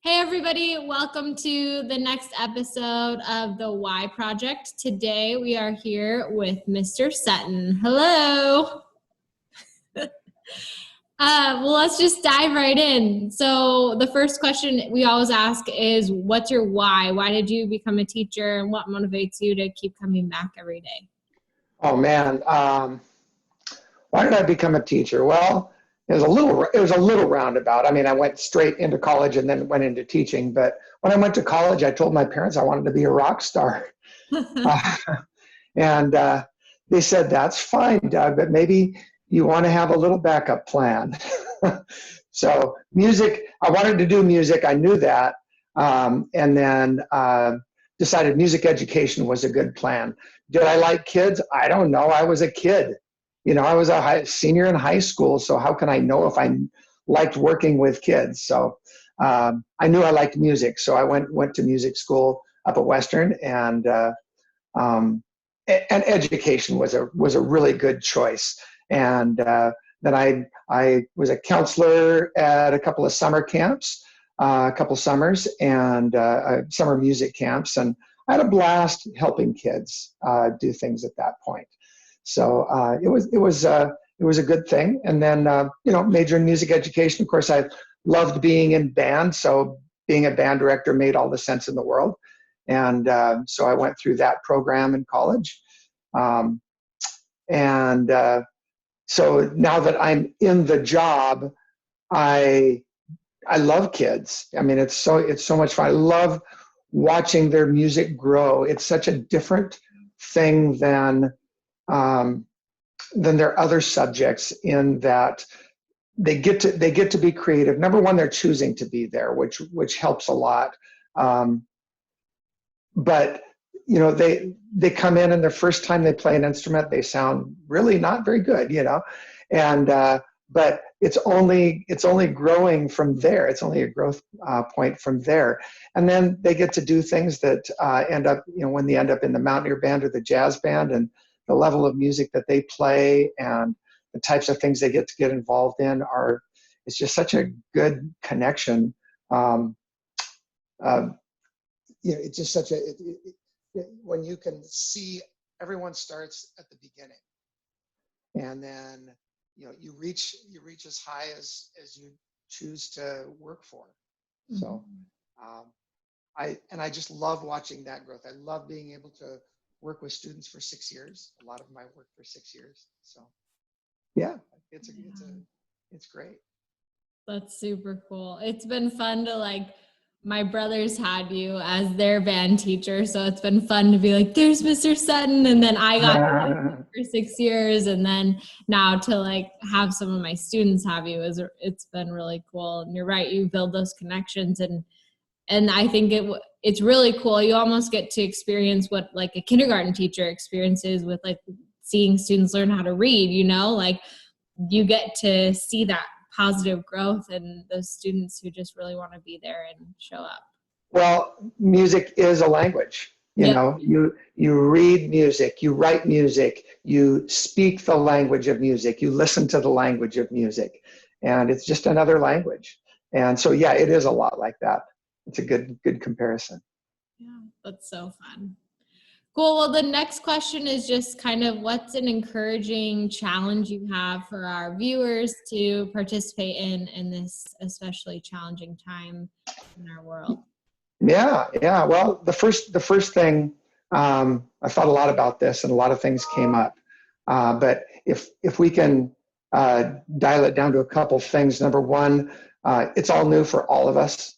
Hey everybody, welcome to the next episode of the Why Project. Today we are here with Mr. Sutton. Hello. Well, let's just dive right in. So the first question we always ask is, what's your why? Why did you become a teacher, and what motivates you to keep coming back every day? Oh man, why did I become a teacher? Well, it was a little roundabout. I mean, I went straight into college and then went into teaching. But when I went to college, I told my parents I wanted to be a rock star, uh, and they said, "That's fine, Doug, but maybe you want to have a little backup plan." So music, I wanted to do music. I knew that, and then decided music education was a good plan. Did I like kids? I don't know. I was a kid. I was a senior in high school, so how can I know if I liked working with kids? So I knew I liked music, so I went to music school up at Western, um, and education was a really good choice. And then I was a counselor at a couple of summer camps, a couple summers, and summer music camps, and I had a blast helping kids do things at that point. So it was a good thing. And then major in music education. Of course, I loved being in band, so being a band director made all the sense in the world. And so I went through that program in college. Um, and so now that I'm in the job, I I love kids. I mean, it's so much fun. I love watching their music grow. It's such a different thing um, than their other subjects in that they get to be creative. Number one, they're choosing to be there, which helps a lot. Um, but they come in, and the first time they play an instrument, they sound really not very good, and but it's only growing from there. It's only a growth point from there, and then they get to do things that end up, when they end up in the Mountaineer Band or the jazz band, and the level of music that they play and the types of things they get to get involved in are, it's just such a good connection. Um, uh, it's just such when you can see everyone starts at the beginning, and then you reach as high as you choose to work for. Mm-hmm. So I just love watching that growth. I love being able to work with students for 6 years. A lot of them I worked for 6 years. So yeah, it's great. That's super cool. It's been fun to my brothers had you as their band teacher, so it's been fun to be like, there's Mr. Sutton, and then I got for 6 years, and then now to have some of my students have you it's been really cool. And you're right, you build those connections, and I think it's really cool. You almost get to experience what a kindergarten teacher experiences with seeing students learn how to read. You get to see that positive growth and those students who just really want to be there and show up. Well, music is a language. You read music, you write music, you speak the language of music, you listen to the language of music, and it's just another language. And so, yeah, it is a lot like that. It's a good comparison. Yeah, that's so fun. Cool. Well, the next question is just kind of, what's an encouraging challenge you have for our viewers to participate in this especially challenging time in our world? Yeah. Well, the first thing, I thought a lot about this, and a lot of things came up. But if we can dial it down to a couple things. Number one, it's all new for all of us,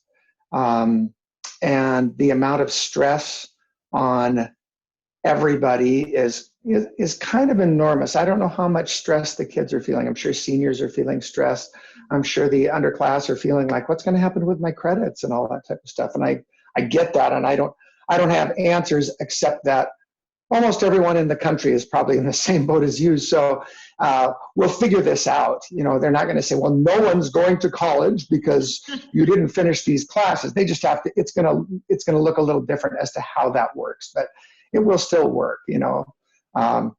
and the amount of stress on everybody is kind of enormous. I don't know how much stress the kids are feeling. I'm sure seniors are feeling stressed. I'm sure the underclass are feeling like, what's going to happen with my credits and all that type of stuff. And I get that, and I don't have answers, except that almost everyone in the country is probably in the same boat as you. So we'll figure this out. They're not going to say, well, no one's going to college because you didn't finish these classes. They just have to. It's going to look a little different as to how that works, but it will still work. But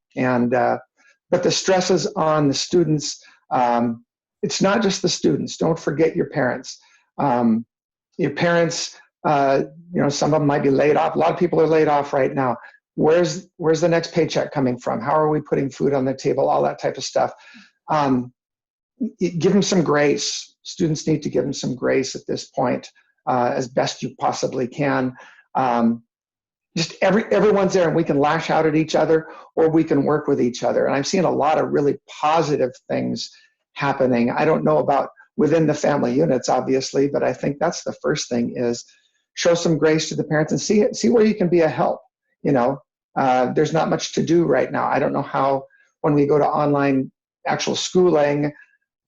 the stresses on the students. It's not just the students. Don't forget your parents. your parents, some of them might be laid off. A lot of people are laid off right now. Where's the next paycheck coming from? How are we putting food on the table? All that type of stuff. Give them some grace. Students need to give them some grace at this point, as best you possibly can. Just everyone's there, and we can lash out at each other, or we can work with each other. And I'm seeing a lot of really positive things happening. I don't know about within the family units, obviously, but I think that's the first thing, is show some grace to the parents and see where you can be a help. There's not much to do right now. I don't know how, when we go to online actual schooling,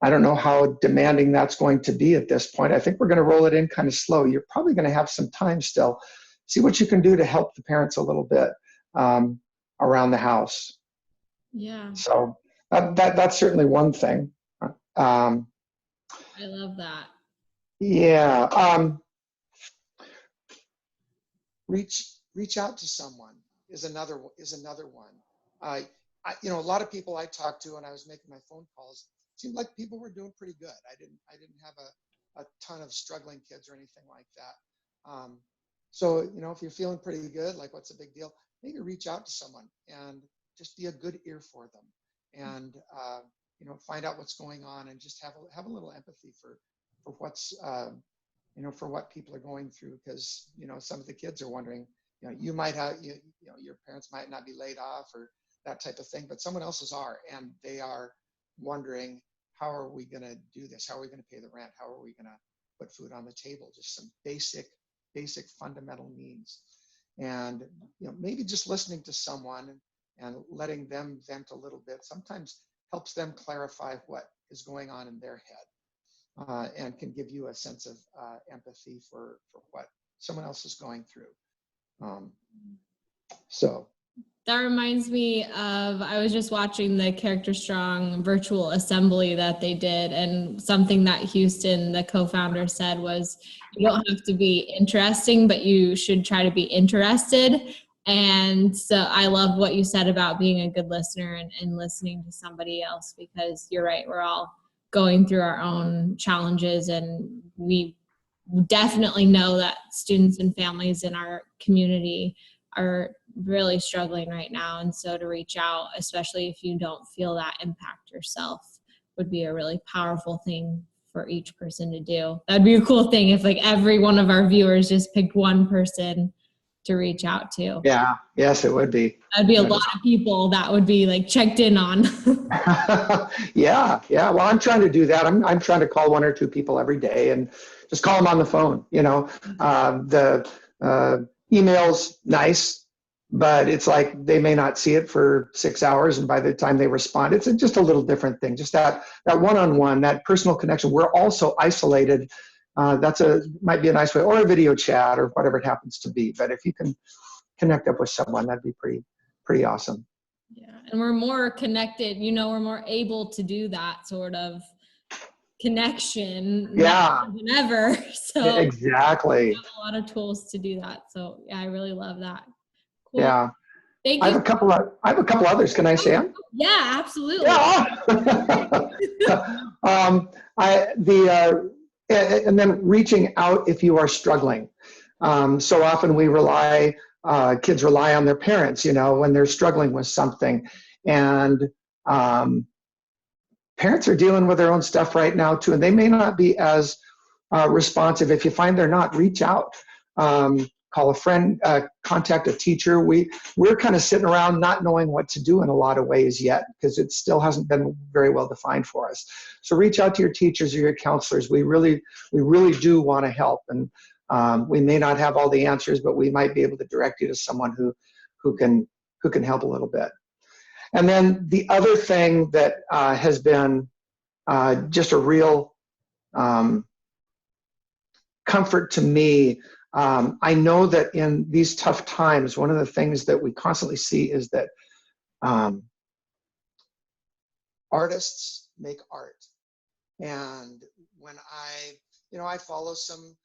I don't know how demanding that's going to be at this point. I think we're going to roll it in kind of slow. You're probably going to have some time still. See what you can do to help the parents a little bit around the house. Yeah. So that's certainly one thing. I love that. Yeah. Reach out to someone is another one. A lot of people I talked to when I was making my phone calls, seemed like people were doing pretty good. I didn't have a ton of struggling kids or anything like that. So, if you're feeling pretty good, like, what's the big deal? Maybe reach out to someone and just be a good ear for them, and find out what's going on, and just have a little empathy for what's for what people are going through, because some of the kids are wondering, you might have your parents might not be laid off or that type of thing, but someone else's are, and they are wondering, how are we going to do this? How are we going to pay the rent? How are we going to put food on the table? Just some basic fundamental needs. And maybe just listening to someone and letting them vent a little bit sometimes helps them clarify what is going on in their head, and can give you a sense of empathy for what someone else is going through. So that reminds me of, I was just watching the Character Strong virtual assembly that they did, and something that Houston, the co-founder, said was, you don't have to be interesting, but you should try to be interested. And so I love what you said about being a good listener and listening to somebody else, because you're right, we're all going through our own challenges, and we definitely know that students and families in our community are really struggling right now. And so to reach out, especially if you don't feel that impact yourself, would be a really powerful thing for each person to do. That'd be a cool thing if, like, every one of our viewers just picked one person to reach out to. yeah, yes, it would be. That'd be a lot of people that would be, like, checked in on. Yeah. Well, I'm trying to do that. I'm trying to call one or two people every day and just call them on the phone. The email's nice, but it's like they may not see it for 6 hours, and by the time they respond, it's just a little different thing. Just that one-on-one, that personal connection. We're also isolated. Might be a nice way, or a video chat, or whatever it happens to be. But if you can connect up with someone, that'd be pretty awesome. Yeah, and we're more connected. We're more able to do that sort of connection now than ever. So exactly, we have a lot of tools to do that. So yeah, I really love that. Cool. Yeah. Thank you. I have a couple others. Can I say them? Yeah, absolutely. Yeah. And then reaching out if you are struggling. So often kids rely on their parents, when they're struggling with something, and parents are dealing with their own stuff right now too, and they may not be as responsive. If you find they're not, reach out. Call a friend, contact a teacher. We're kind of sitting around not knowing what to do in a lot of ways yet, because it still hasn't been very well defined for us. So reach out to your teachers or your counselors. We really do want to help, and we may not have all the answers, but we might be able to direct you to someone who can help a little bit. And then the other thing that has been just a real comfort to me. I know that in these tough times, one of the things that we constantly see is that artists make art. And when I follow some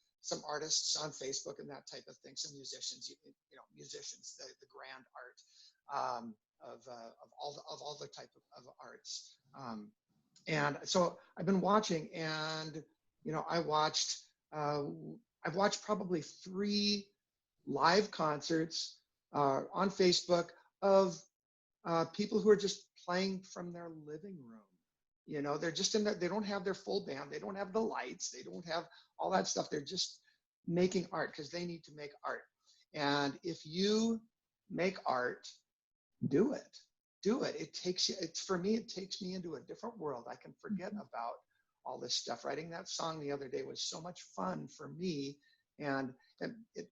artists on Facebook and that type of thing, some musicians, the grand art of all the type of arts. And so I've been watching, and I watched I've watched probably 3 live concerts on Facebook of people who are just playing from their living room. You know, they're just they don't have their full band. They don't have the lights. They don't have all that stuff. They're just making art because they need to make art. And if you make art, do it. Do it. It takes you, for me, it takes me into a different world. I can forget about all this stuff. Writing that song the other day was so much fun for me. And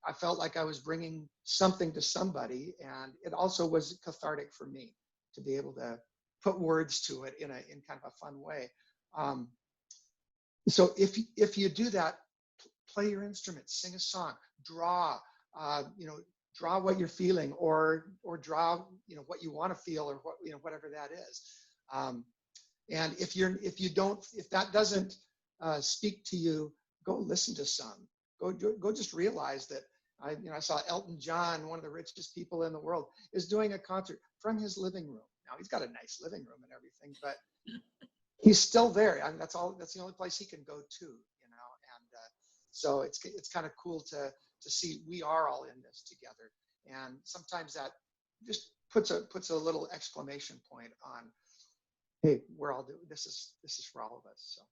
I felt like I was bringing something to somebody. And it also was cathartic for me to be able to put words to it in kind of a fun way. So if you do that, play your instrument, sing a song, draw, draw what you're feeling, or draw, what you want to feel, or what, whatever that is. And if that doesn't speak to you, go listen to some. Go just realize that I saw Elton John, one of the richest people in the world, is doing a concert from his living room. Now he's got a nice living room and everything, but he's still there. I mean, that's the only place he can go to, and so it's kind of cool to see we are all in this together. And sometimes that just puts a little exclamation point on, hey, we're all doing this is for all of us. So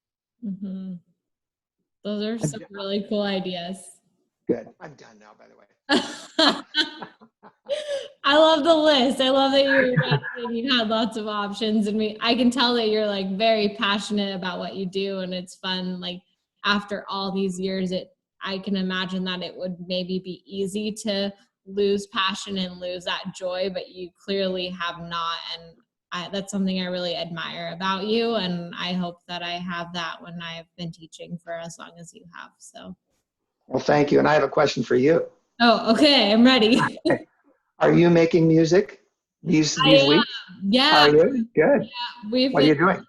those are some really cool ideas. Good. I'm done now, by the way. I love the list. I love that you had lots of options, and I can tell that you're like very passionate about what you do, and it's fun. Like after all these years, I can imagine that it would maybe be easy to lose passion and lose that joy, but you clearly have not, and that's something I really admire about you, and I hope that I have that when I've been teaching for as long as you have. So, well, thank you. And I have a question for you. Oh, okay. I'm ready. Are you making music these weeks? Yeah. Are you? Good. Yeah, what are you doing?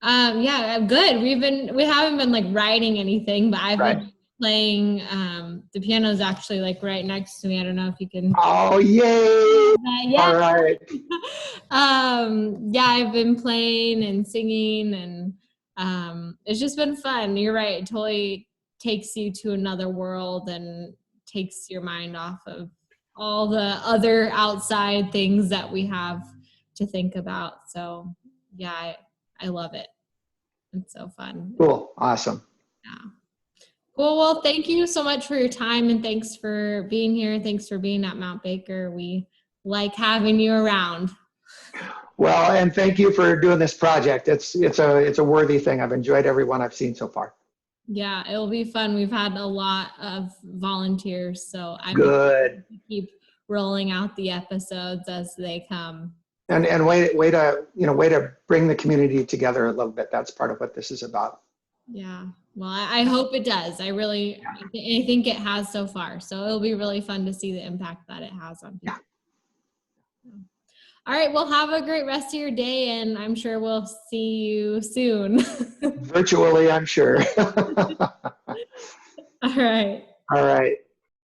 Yeah, good. We haven't been like writing anything, but I've been playing. The piano is actually like right next to me. I don't know if you can. Oh, yay! Yeah. All right. Yeah, I've been playing and singing, and it's just been fun. You're right. It totally takes you to another world and takes your mind off of all the other outside things that we have to think about. So yeah, I love it. It's so fun. Cool. Awesome. Yeah. Cool. Well, thank you so much for your time, and thanks for being here. Thanks for being at Mount Baker. We like having you around. Well, and thank you for doing this project. It's a worthy thing. I've enjoyed every one I've seen so far. Yeah, it'll be fun. We've had a lot of volunteers, so I'm good. Keep rolling out the episodes as they come. And way to bring the community together a little bit. That's part of what this is about. Yeah. Well, I hope it does. I think it has so far. So it'll be really fun to see the impact that it has on people. Yeah. All right. Well, have a great rest of your day, and I'm sure we'll see you soon. Virtually, I'm sure. All right. All right.